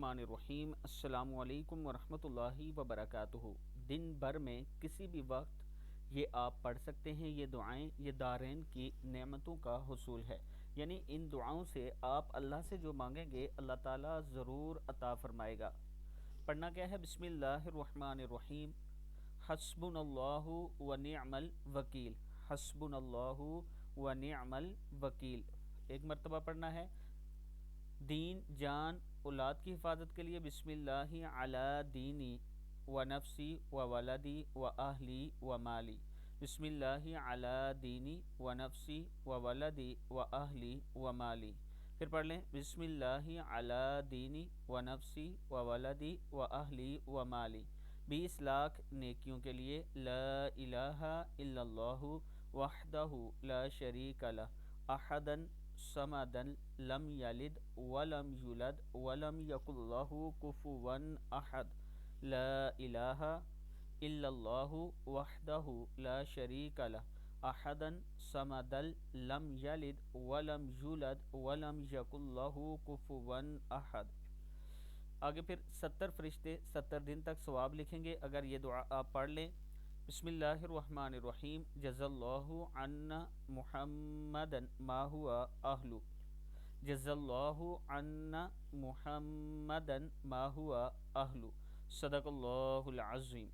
الرحمن الرحیم۔ السلام علیکم ورحمۃ اللہ وبرکاتہ۔ دن بھر میں کسی بھی وقت یہ آپ پڑھ سکتے ہیں۔ یہ دعائیں یہ دارین کی نعمتوں کا حصول ہے، یعنی ان دعاؤں سے آپ اللہ سے جو مانگیں گے اللہ تعالیٰ ضرور عطا فرمائے گا۔ پڑھنا کیا ہے؟ بسم اللہ الرحمن الرحیم۔ حسبنا اللہ ونعم الوکیل، حسبنا اللہ ونعم الوکیل۔ ایک مرتبہ پڑھنا ہے۔ دین، جان، اولاد کی حفاظت کے لیے بسم اللہ علی دینی و نفسی و ولدی و اہلی و مالی، بسم اللہ علی دینی و نفسی و ولدی و اہلی و مالی۔ پھر پڑھ لیں، بسم اللہ علی دینی و نفسی و ولدی و اہلی و مالی، 20 لاکھ نیکیوں کے لیے، لا الہ الا اللہ وحدہ لا شریک لہ احدن صمدن لم یلد ولم یولد ولم یکن لہ کفوا احد، لا الہ الا اللہ وحدہ لا شریک لہ احدن صمدن لم یلد ولم یولد ولم یکن لہ کفوا احد۔ آگے پھر 70 فرشتے 70 دن تک ثواب لکھیں گے اگر یہ دعا آپ پڑھ لیں۔ بسم اللہ الرحمن الرحیم۔ جزا اللہ عنا محمدا ما هو اہلو، جزا اللہ عنا محمدا ما هو اہلو، صدق اللہ العظیم۔